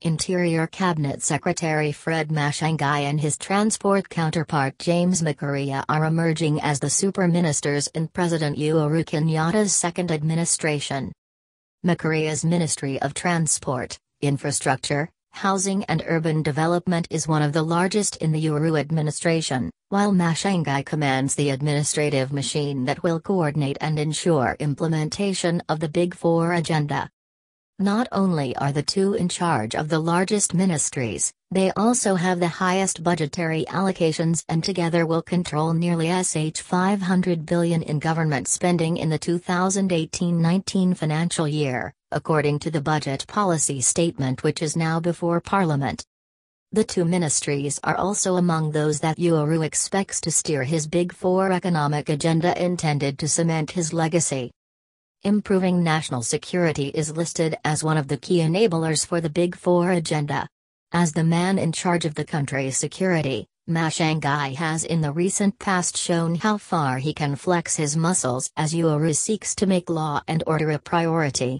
Interior Cabinet Secretary Fred Matiang'i and his transport counterpart James Macharia are emerging as the super ministers in President Uhuru Kenyatta's second administration. Macharia's Ministry of Transport, Infrastructure, Housing and Urban Development is one of the largest in the Uhuru administration, while Matiang'i commands the administrative machine that will coordinate and ensure implementation of the Big Four agenda. Not only are the two in charge of the largest ministries, they also have the highest budgetary allocations and together will control nearly Sh500 billion in government spending in the 2018-19 financial year, according to the budget policy statement which is now before Parliament. The two ministries are also among those that Uhuru expects to steer his Big Four economic agenda intended to cement his legacy. Improving national security is listed as one of the key enablers for the Big Four agenda. As the man in charge of the country's security, Matiang'i has in the recent past shown how far he can flex his muscles as Uhuru seeks to make law and order a priority.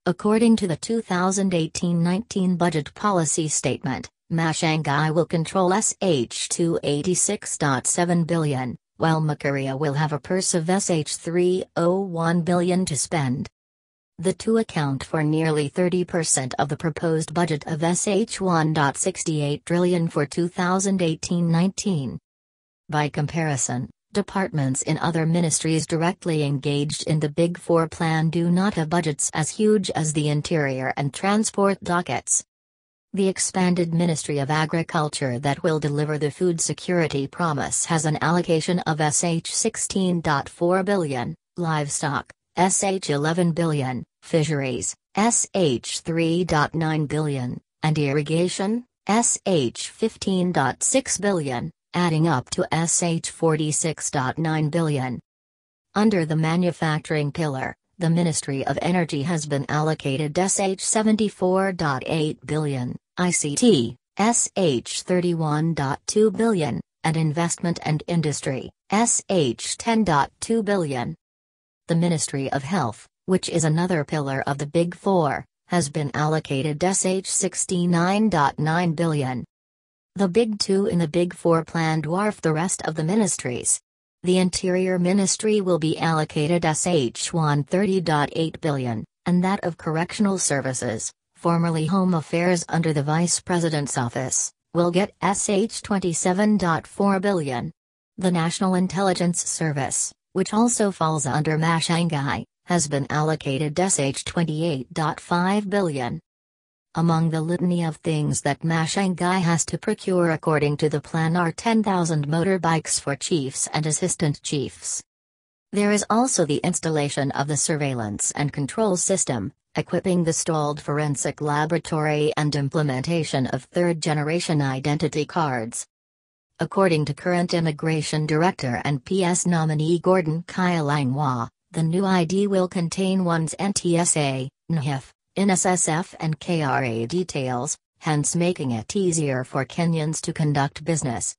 According to the 2018-19 budget policy statement, Matiang'i will control Sh286.7 billion. While Macharia will have a purse of Sh301 billion to spend. The two account for nearly 30% of the proposed budget of Sh1.68 trillion for 2018-19. By comparison, departments in other ministries directly engaged in the Big Four plan do not have budgets as huge as the Interior and Transport dockets. The expanded Ministry of Agriculture that will deliver the food security promise has an allocation of Sh16.4 billion, livestock, Sh11 billion, fisheries, Sh3.9 billion, and irrigation, Sh15.6 billion, adding up to Sh46.9 billion. Under the manufacturing pillar, the Ministry of Energy has been allocated Sh74.8 billion. ICT, Sh31.2 billion, and Investment and Industry, Sh10.2 billion. The Ministry of Health, which is another pillar of the Big Four, has been allocated Sh69.9 billion. The big two in the Big Four plan dwarf the rest of the ministries. The Interior Ministry will be allocated Sh130.8 billion, and that of Correctional Services, formerly Home Affairs under the Vice President's office, will get Sh27.4 billion. The National Intelligence Service, which also falls under Matiang'i, has been allocated Sh28.5 billion. Among the litany of things that Matiang'i has to procure according to the plan are 10,000 motorbikes for chiefs and assistant chiefs. There is also the installation of the surveillance and control system, equipping the stalled forensic laboratory and implementation of third-generation identity cards. According to current Immigration Director and PS nominee Gordon Kyailangwa, the new ID will contain one's NTSA, NHIF, NSSF and KRA details, hence making it easier for Kenyans to conduct business.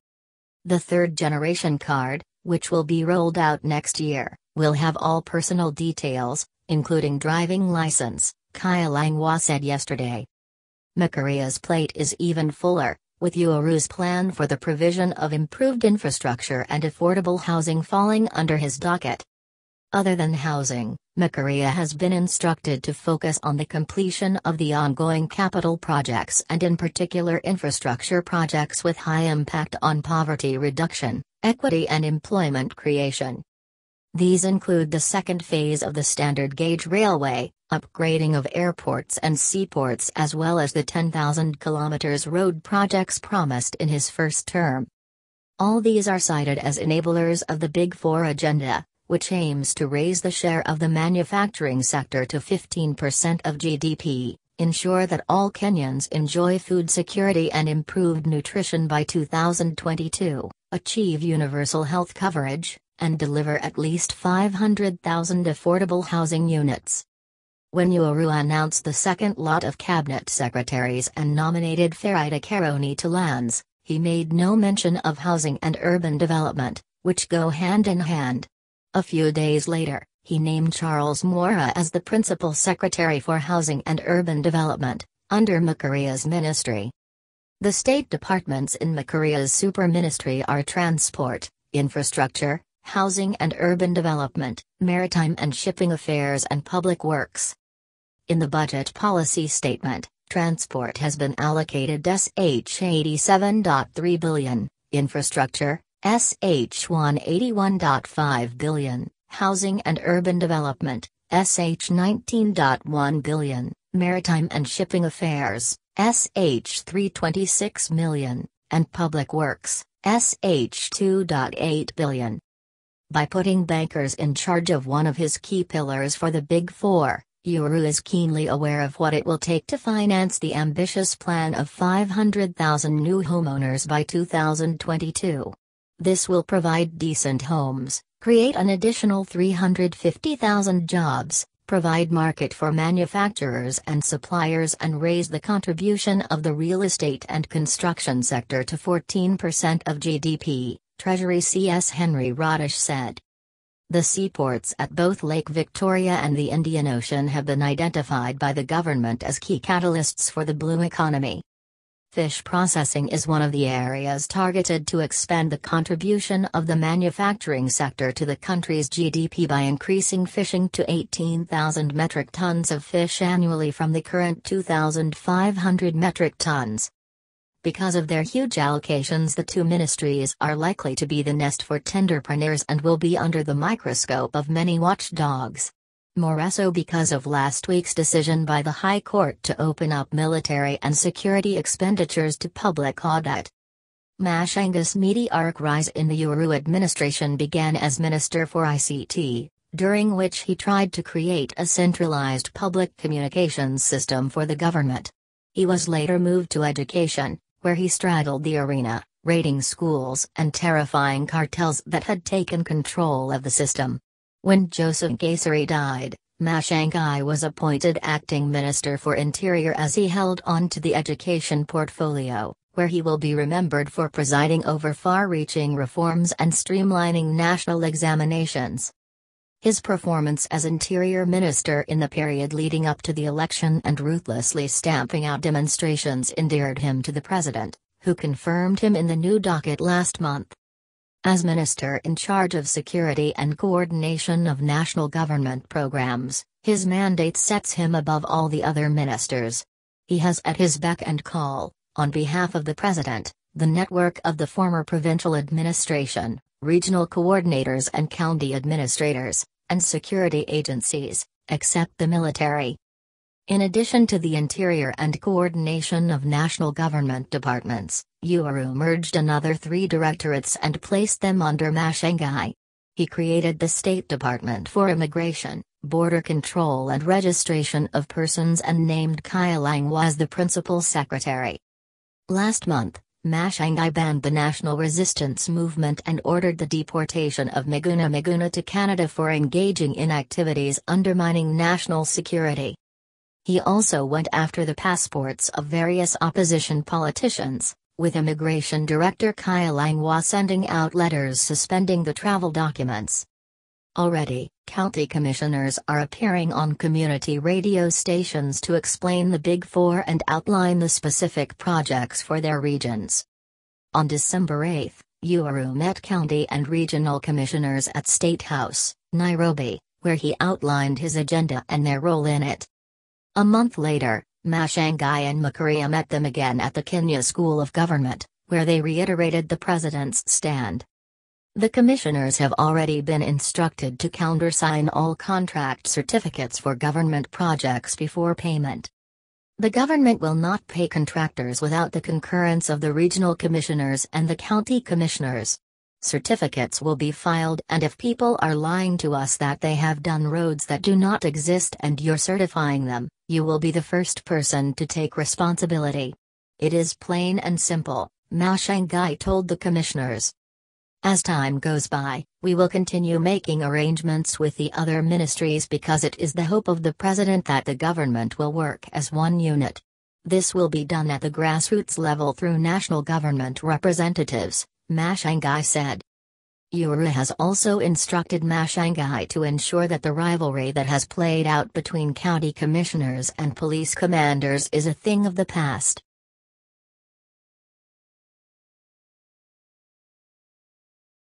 The third-generation card, which will be rolled out next year, will have all personal details, including driving license, Kyailangwa said yesterday. Macharia's plate is even fuller, with Uhuru's plan for the provision of improved infrastructure and affordable housing falling under his docket. Other than housing, Macharia has been instructed to focus on the completion of the ongoing capital projects and in particular infrastructure projects with high impact on poverty reduction, equity and employment creation. These include the second phase of the standard gauge railway, upgrading of airports and seaports as well as the 10,000 kilometers road projects promised in his first term. All these are cited as enablers of the Big Four agenda, which aims to raise the share of the manufacturing sector to 15% of GDP, ensure that all Kenyans enjoy food security and improved nutrition by 2022, achieve universal health coverage, and deliver at least 500,000 affordable housing units. When Uhuru announced the second lot of cabinet secretaries and nominated Farida Karoni to lands, he made no mention of housing and urban development, which go hand in hand. A few days later, he named Charles Moura as the Principal Secretary for Housing and Urban Development, under Macharia's ministry. The state departments in Macharia's super-ministry are Transport, Infrastructure, Housing and Urban Development, Maritime and Shipping Affairs and Public Works. In the budget policy statement, Transport has been allocated Sh87.3 billion, Infrastructure, Sh181.5 billion, Housing and Urban Development, Sh19.1 billion, Maritime and Shipping Affairs, Sh326 million, and Public Works, Sh2.8 billion. By putting bankers in charge of one of his key pillars for the Big Four, Uhuru is keenly aware of what it will take to finance the ambitious plan of 500,000 new homeowners by 2022. This will provide decent homes, create an additional 350,000 jobs, provide market for manufacturers and suppliers, and raise the contribution of the real estate and construction sector to 14% of GDP, Treasury CS Henry Radish said. The seaports at both Lake Victoria and the Indian Ocean have been identified by the government as key catalysts for the blue economy. Fish processing is one of the areas targeted to expand the contribution of the manufacturing sector to the country's GDP by increasing fishing to 18,000 metric tons of fish annually from the current 2,500 metric tons. Because of their huge allocations, the two ministries are likely to be the nest for tenderpreneurs and will be under the microscope of many watchdogs. More so because of last week's decision by the High Court to open up military and security expenditures to public audit. Matiang'i's meteoric rise in the Uhuru administration began as Minister for ICT, during which he tried to create a centralized public communications system for the government. He was later moved to education, where he straddled the arena, raiding schools and terrifying cartels that had taken control of the system. When Joseph Grassroots died, Matiang'i was appointed acting Minister for Interior as he held on to the education portfolio, where he will be remembered for presiding over far-reaching reforms and streamlining national examinations. His performance as Interior Minister in the period leading up to the election and ruthlessly stamping out demonstrations endeared him to the President, who confirmed him in the new docket last month. As Minister in charge of security and coordination of national government programs, his mandate sets him above all the other ministers. He has at his beck and call, on behalf of the President, the network of the former provincial administration, regional coordinators and county administrators, and security agencies, except the military. In addition to the interior and coordination of national government departments, Uhuru merged another 3 directorates and placed them under Matiang'i. He created the State Department for Immigration, Border Control and Registration of Persons and named Matiang'i as the Principal Secretary. Last month, Matiang'i banned the National Resistance Movement and ordered the deportation of Miguna to Canada for engaging in activities undermining national security. He also went after the passports of various opposition politicians, with Immigration Director Matiang'i sending out letters suspending the travel documents. Already, county commissioners are appearing on community radio stations to explain the Big Four and outline the specific projects for their regions. On December 8, Uhuru met county and regional commissioners at State House, Nairobi, where he outlined his agenda and their role in it. A month later, Matiang'i and Macharia met them again at the Kenya School of Government, where they reiterated the president's stand. The commissioners have already been instructed to countersign all contract certificates for government projects before payment. The government will not pay contractors without the concurrence of the regional commissioners and the county commissioners. Certificates will be filed, and if people are lying to us that they have done roads that do not exist and you're certifying them, you will be the first person to take responsibility. It is plain and simple, Matiang'i told the commissioners. As time goes by, we will continue making arrangements with the other ministries because it is the hope of the President that the government will work as one unit. This will be done at the grassroots level through national government representatives, Matiang'i said. Uhuru has also instructed Matiang'i to ensure that the rivalry that has played out between county commissioners and police commanders is a thing of the past.